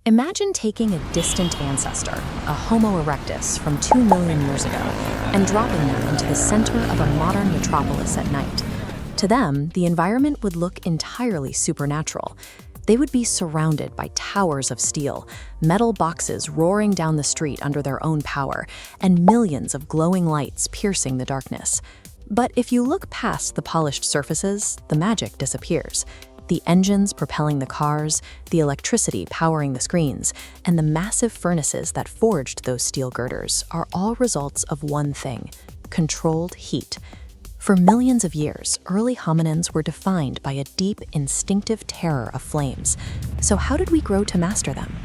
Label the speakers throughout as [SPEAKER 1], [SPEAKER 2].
[SPEAKER 1] Imagine taking a distant ancestor, a Homo erectus from 2 million years ago, and dropping them into the center of a modern metropolis at night. To them, the environment would look entirely supernatural. They would be surrounded by towers of steel, metal boxes roaring down the street under their own power, and millions of glowing lights piercing the darkness. But if you look past the polished surfaces, the magic disappears. The engines propelling the cars, the electricity powering the screens, and the massive furnaces that forged those steel girders are all results of one thing: controlled heat. For millions of years, early hominins were defined by a deep, instinctive terror of flames. So how did we grow to master them?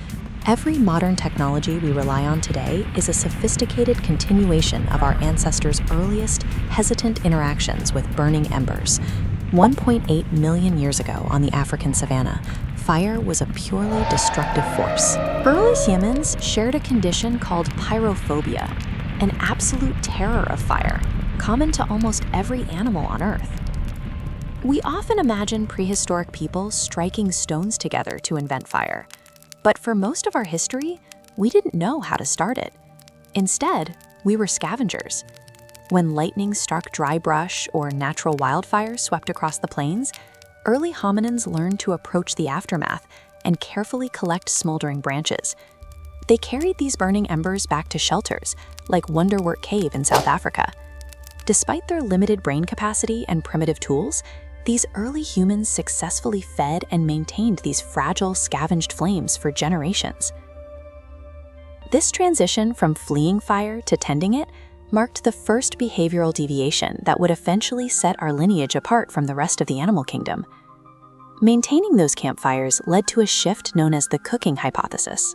[SPEAKER 1] Every modern technology we rely on today is a sophisticated continuation of our ancestors' earliest, hesitant interactions with burning embers. 1.8 million years ago on the African savanna, fire was a purely destructive force. Early humans shared a condition called pyrophobia, an absolute terror of fire, common to almost every animal on Earth. We often imagine prehistoric people striking stones together to invent fire. But for most of our history, we didn't know how to start it. Instead, we were scavengers. When lightning struck dry brush or natural wildfire swept across the plains, early hominins learned to approach the aftermath and carefully collect smoldering branches. They carried these burning embers back to shelters, like Wonderwork Cave in South Africa. Despite their limited brain capacity and primitive tools, these early humans successfully fed and maintained these fragile, scavenged flames for generations. This transition from fleeing fire to tending it marked the first behavioral deviation that would eventually set our lineage apart from the rest of the animal kingdom. Maintaining those campfires led to a shift known as the cooking hypothesis.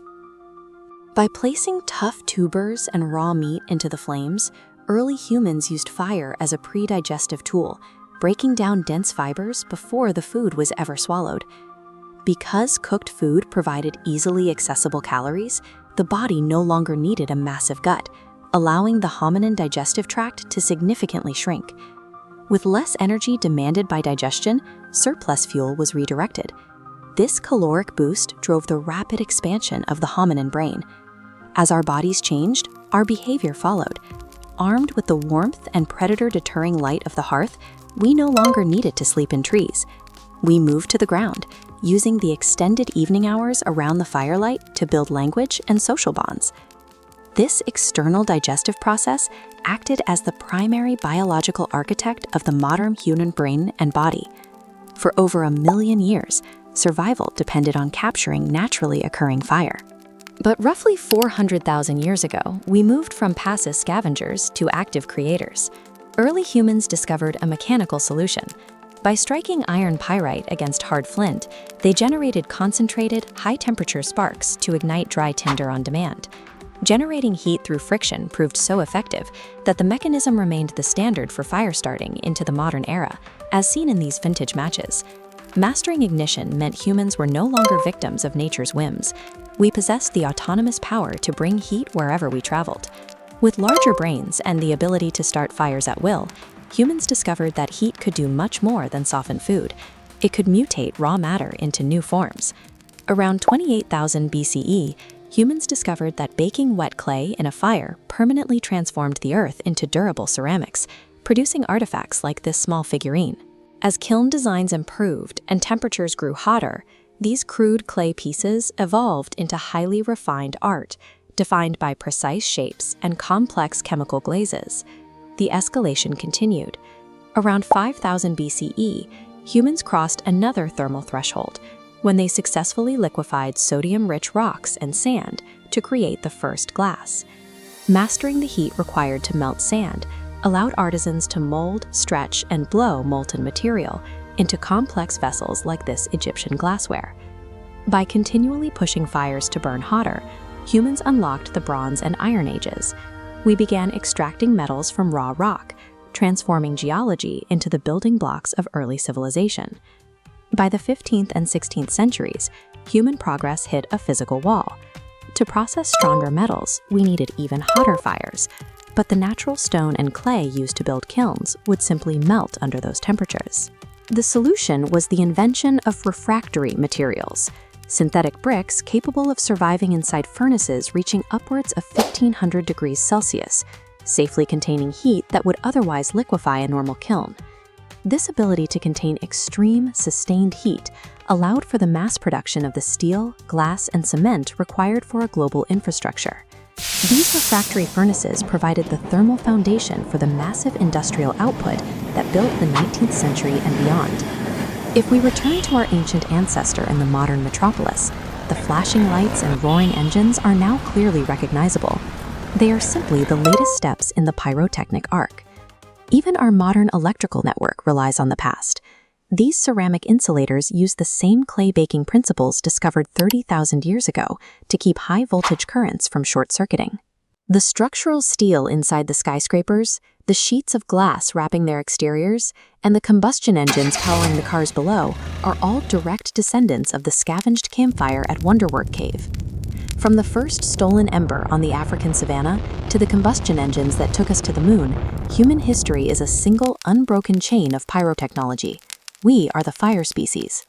[SPEAKER 1] By placing tough tubers and raw meat into the flames, early humans used fire as a pre-digestive tool, breaking down dense fibers before the food was ever swallowed. Because cooked food provided easily accessible calories, the body no longer needed a massive gut, allowing the hominin digestive tract to significantly shrink. With less energy demanded by digestion, surplus fuel was redirected. This caloric boost drove the rapid expansion of the hominin brain. As our bodies changed, our behavior followed. Armed with the warmth and predator-deterring light of the hearth, we no longer needed to sleep in trees. We moved to the ground, using the extended evening hours around the firelight to build language and social bonds. This external digestive process acted as the primary biological architect of the modern human brain and body. For over 1 million years, survival depended on capturing naturally occurring fire. But roughly 400,000 years ago, we moved from passive scavengers to active creators. Early humans discovered a mechanical solution. By striking iron pyrite against hard flint, they generated concentrated, high-temperature sparks to ignite dry tinder on demand. Generating heat through friction proved so effective that the mechanism remained the standard for fire starting into the modern era, as seen in these vintage matches. Mastering ignition meant humans were no longer victims of nature's whims. We possessed the autonomous power to bring heat wherever we traveled. With larger brains and the ability to start fires at will, humans discovered that heat could do much more than soften food. It could mutate raw matter into new forms. Around 28,000 BCE, humans discovered that baking wet clay in a fire permanently transformed the earth into durable ceramics, producing artifacts like this small figurine. As kiln designs improved and temperatures grew hotter, these crude clay pieces evolved into highly refined art, defined by precise shapes and complex chemical glazes. The escalation continued. Around 5000 BCE, humans crossed another thermal threshold when they successfully liquefied sodium-rich rocks and sand to create the first glass. Mastering the heat required to melt sand allowed artisans to mold, stretch, and blow molten material into complex vessels like this Egyptian glassware. By continually pushing fires to burn hotter, humans unlocked the Bronze and Iron Ages. We began extracting metals from raw rock, transforming geology into the building blocks of early civilization. By the 15th and 16th centuries, human progress hit a physical wall. To process stronger metals, we needed even hotter fires, but the natural stone and clay used to build kilns would simply melt under those temperatures. The solution was the invention of refractory materials. synthetic bricks capable of surviving inside furnaces reaching upwards of 1500 degrees Celsius, safely containing heat that would otherwise liquefy a normal kiln. This ability to contain extreme, sustained heat allowed for the mass production of the steel, glass, and cement required for a global infrastructure. These refractory furnaces provided the thermal foundation for the massive industrial output that built the 19th century and beyond. If we return to our ancient ancestor in the modern metropolis, the flashing lights and roaring engines are now clearly recognizable. They are simply the latest steps in the pyrotechnic arc. Even our modern electrical network relies on the past. These ceramic insulators use the same clay baking principles discovered 30,000 years ago to keep high-voltage currents from short-circuiting. The structural steel inside the skyscrapers, the sheets of glass wrapping their exteriors, and the combustion engines powering the cars below are all direct descendants of the scavenged campfire at Wonderwork Cave. From the first stolen ember on the African savanna to the combustion engines that took us to the moon, human history is a single, unbroken chain of pyrotechnology. We are the fire species.